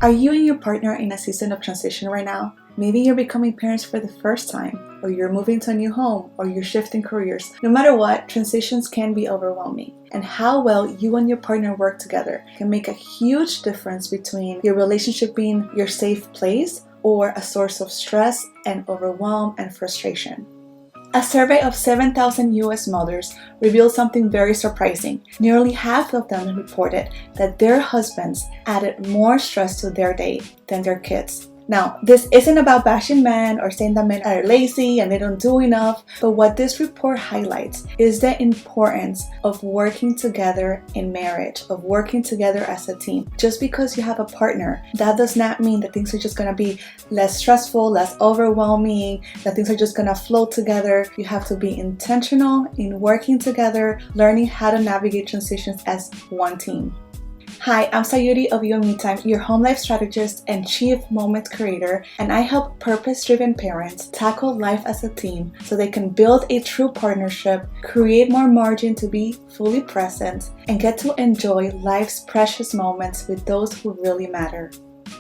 Are you and your partner in a season of transition right now? Maybe you're becoming parents for the first time, or you're moving to a new home, or you're shifting careers. No matter what, transitions can be overwhelming. And how well you and your partner work together can make a huge difference between your relationship being your safe place or a source of stress and overwhelm and frustration. A survey of 7,000 US mothers revealed something very surprising. Nearly half of them reported that their husbands added more stress to their day than their kids. Now, this isn't about bashing men or saying that men are lazy and they don't do enough, but what this report highlights is the importance of working together in marriage, of working together as a team. Just because you have a partner, that does not mean that things are just gonna be less stressful, less overwhelming, that things are just gonna flow together. You have to be intentional in working together, learning how to navigate transitions as one team. Hi, I'm Sayuri of You and Me Time, your home life strategist and chief moment creator, and I help purpose-driven parents tackle life as a team so they can build a true partnership, create more margin to be fully present, and get to enjoy life's precious moments with those who really matter.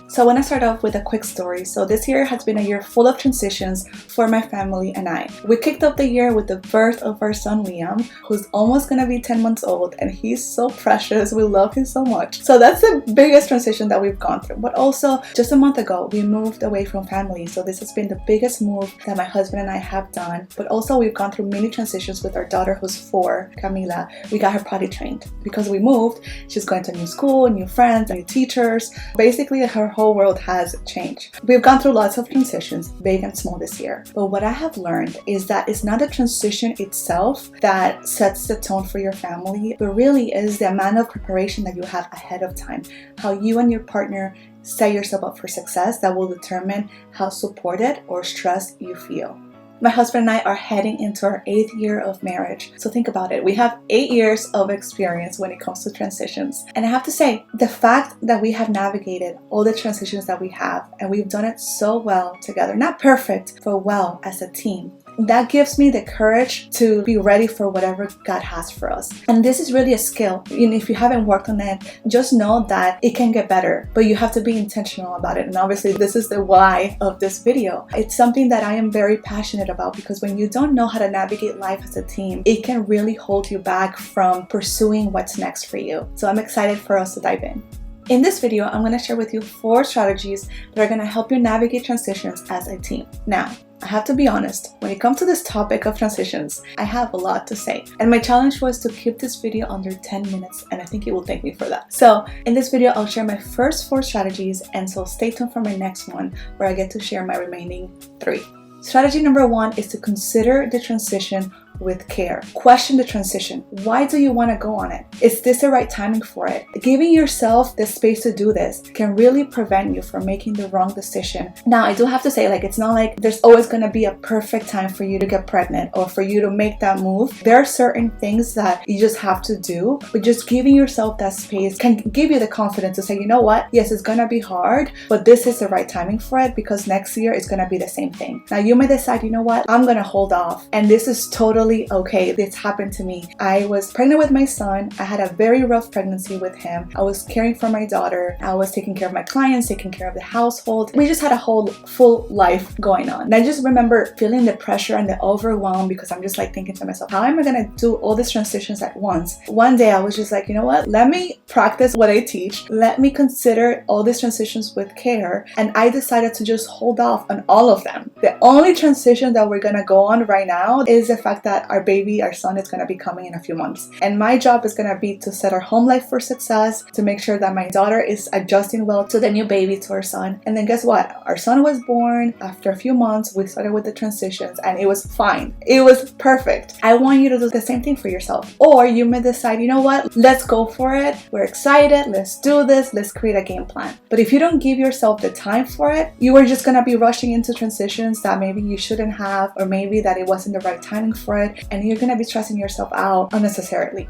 So I want to start off with a quick story. So this year has been a year full of transitions for my family and I. We kicked off the year with the birth of our son Liam, who's almost going to be 10 months old, and he's so precious. We love him so much. So that's the biggest transition that we've gone through. But also, just a month ago, we moved away from family. So this has been the biggest move that my husband and I have done. But also, we've gone through many transitions with our daughter who's 4, Camila. We got her potty trained. Because we moved, she's going to a new school, new friends, new teachers. Basically, her whole world has changed. We've gone through lots of transitions, big and small this year. But what I have learned is that it's not the transition itself that sets the tone for your family, but really is the amount of preparation that you have ahead of time, how you and your partner set yourself up for success that will determine how supported or stressed you feel. My husband and I are heading into our 8th year of marriage. So think about it. We have 8 years of experience when it comes to transitions. And I have to say, the fact that we have navigated all the transitions that we have, and we've done it so well together, not perfect, but well as a team, that gives me the courage to be ready for whatever God has for us. And this is really a skill. And if you haven't worked on it, just know that it can get better, but you have to be intentional about it. And obviously, this is the why of this video. It's something that I am very passionate about, because when you don't know how to navigate life as a team, it can really hold you back from pursuing what's next for you. So I'm excited for us to dive in. In this video, I'm going to share with you 4 strategies that are going to help you navigate transitions as a team. Now, I have to be honest, when it comes to this topic of transitions, I have a lot to say. And my challenge was to keep this video under 10 minutes, and I think you will thank me for that. So in this video, I'll share my first 4 strategies, and so stay tuned for my next one where I get to share my remaining 3. Strategy number 1 is to consider the transition with care. Question the transition. Why do you want to go on it? Is this the right timing for it? Giving yourself the space to do this can really prevent you from making the wrong decision. Now, I do have to say, it's not like there's always going to be a perfect time for you to get pregnant or for you to make that move. There are certain things that you just have to do, but just giving yourself that space can give you the confidence to say, you know what? Yes, it's going to be hard, but this is the right timing for it, because next year it's going to be the same thing. Now, you may decide, you know what? I'm going to hold off, and this is totally okay. This happened to me. I was pregnant with my son. I had a very rough pregnancy with him. I was caring for my daughter. I was taking care of my clients, taking care of the household. We just had a whole full life going on. And I just remember feeling the pressure and the overwhelm, because I'm just thinking to myself, how am I going to do all these transitions at once? One day I was just like, you know what? Let me practice what I teach. Let me consider all these transitions with care. And I decided to just hold off on all of them. The only transition that we're going to go on right now is the fact that our son is going to be coming in a few months. And my job is going to be to set our home life for success, to make sure that my daughter is adjusting well to the new baby, to our son. And then guess what? Our son was born. After a few months, we started with the transitions, and it was fine. It was perfect. I want you to do the same thing for yourself. Or you may decide, you know what? Let's go for it. We're excited. Let's do this. Let's create a game plan. But if you don't give yourself the time for it, you are just going to be rushing into transitions that maybe you shouldn't have, or maybe that it wasn't the right timing for it. And you're going to be stressing yourself out unnecessarily.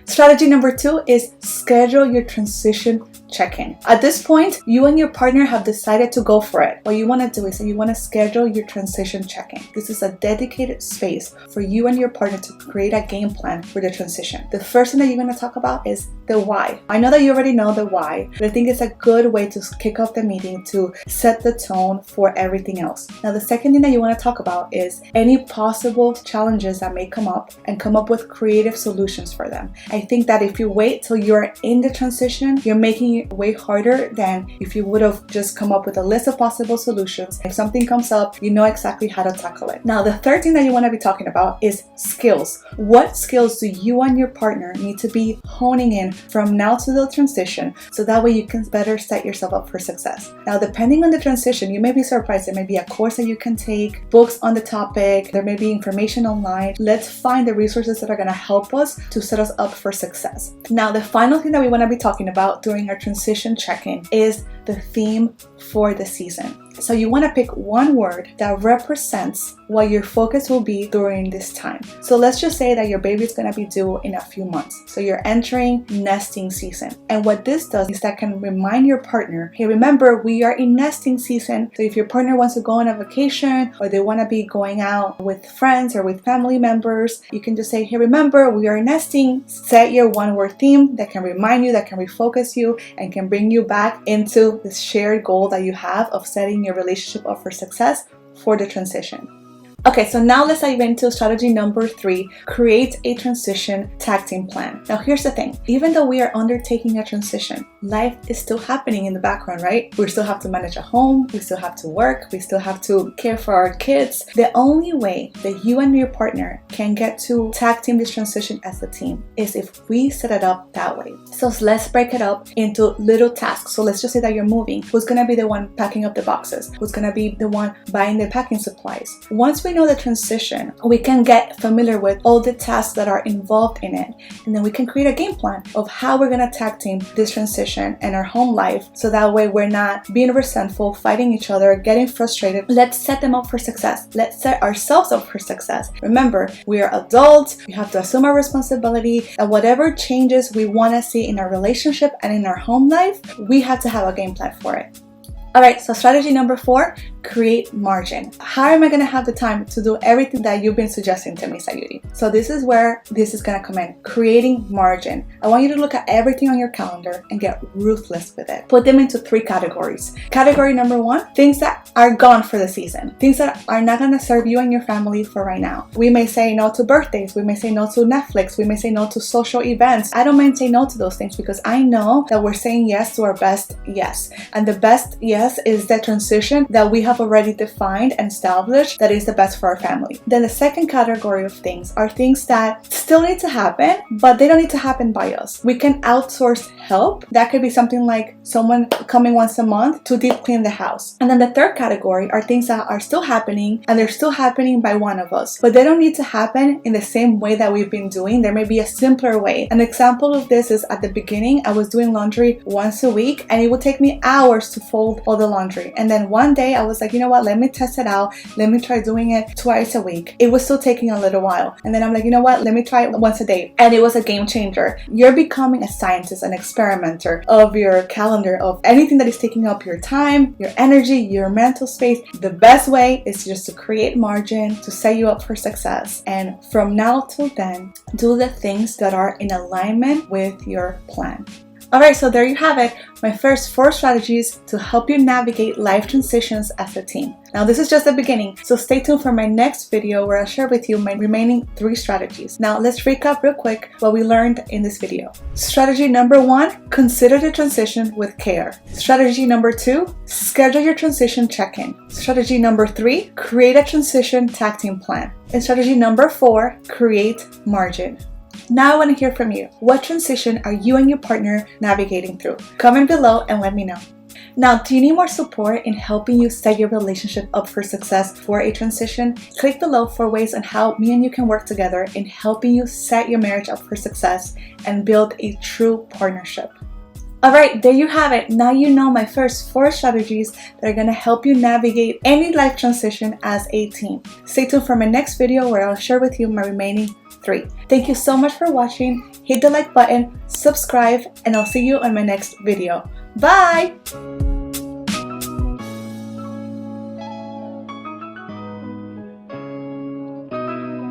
Strategy number 2 is schedule your transition check-in. At this point, you and your partner have decided to go for it. What you want to do is you want to schedule your transition check-in. This is a dedicated space for you and your partner to create a game plan for the transition. The first thing that you're going to talk about is the why. I know that you already know the why, but I think it's a good way to kick off the meeting to set the tone for everything else. Now, the second thing that you want to talk about is any possible challenges that may come up and come up with creative solutions for them. I think that if you wait till you're in the transition, you're making it way harder than if you would have just come up with a list of possible solutions. If something comes up, you know exactly how to tackle it. Now, the third thing that you want to be talking about is skills. What skills do you and your partner need to be honing in from now to the transition, so that way you can better set yourself up for success? Now, depending on the transition, you may be surprised. There may be a course that you can take, books on the topic, there may be information online. Let's find the resources that are going to help us to set us up for success. Now, the final thing that we want to be talking about during our transition check-in is the theme for the season. So you want to pick one word that represents what your focus will be during this time. So let's just say that your baby is going to be due in a few months. So you're entering nesting season. And what this does is that can remind your partner, hey, remember, we are in nesting season. So if your partner wants to go on a vacation or they want to be going out with friends or with family members, you can just say, hey, remember, we are nesting. Set your one-word theme that can remind you, that can refocus you, and can bring you back into this shared goal that you have of setting your relationship up for success for the transition. Okay, so now let's dive into strategy number 3, create a transition tag team plan. Now here's the thing, even though we are undertaking a transition, life is still happening in the background, right? We still have to manage a home, we still have to work, we still have to care for our kids. The only way that you and your partner can get to tag team this transition as a team is if we set it up that way. So let's break it up into little tasks. So let's just say that you're moving. Who's gonna be the one packing up the boxes? Who's gonna be the one buying the packing supplies? Once we know the transition, we can get familiar with all the tasks that are involved in it, and then we can create a game plan of how we're going to tag team this transition and our home life, so that way we're not being resentful, fighting each other, getting frustrated. Let's set them up for success. Let's set ourselves up for success. Remember, we are adults, we have to assume our responsibility, and whatever changes we want to see in our relationship and in our home life, we have to have a game plan for it. Alright, so strategy number 4, create margin. How am I going to have the time to do everything that you've been suggesting to me, Sayuri? So this is where this is going to come in, creating margin. I want you to look at everything on your calendar and get ruthless with it. Put them into 3 categories. Category number 1, things that are gone for the season. Things that are not going to serve you and your family for right now. We may say no to birthdays. We may say no to Netflix. We may say no to social events. I don't mind saying no to those things because I know that we're saying yes to our best yes. And the best yes is the transition that we have already defined and established that is the best for our family. Then the second category of things are things that still need to happen, but they don't need to happen by us. We can outsource help. That could be something like someone coming once a month to deep clean the house. And then the third category are things that are still happening, and they're still happening by one of us, but they don't need to happen in the same way that we've been doing. There may be a simpler way. An example of this is at the beginning, I was doing laundry once a week, and it would take me hours to fold all the laundry. And then one day I was like, you know what, let me test it out. Let me try doing it twice a week. It was still taking a little while. And then I'm like, you know what, let me try it once a day. And it was a game changer. You're becoming a scientist, an experimenter of your calendar, of anything that is taking up your time, your energy, your mental space. The best way is just to create margin to set you up for success. And from now till then, do the things that are in alignment with your plan. Alright, so there you have it, my first 4 strategies to help you navigate life transitions as a team. Now this is just the beginning, so stay tuned for my next video where I'll share with you my remaining 3 strategies. Now let's recap real quick what we learned in this video. Strategy number 1, consider the transition with care. Strategy number 2, schedule your transition check-in. Strategy number 3, create a transition tag team plan. And strategy number 4, create margin. Now I want to hear from you. What transition are you and your partner navigating through? Comment below and let me know. Now, do you need more support in helping you set your relationship up for success for a transition? Click below for ways on how me and you can work together in helping you set your marriage up for success and build a true partnership. Alright, there you have it. Now you know my first 4 strategies that are going to help you navigate any life transition as a team. Stay tuned for my next video where I'll share with you my remaining 3. Thank you so much for watching. Hit the like button, subscribe, and I'll see you on my next video. Bye!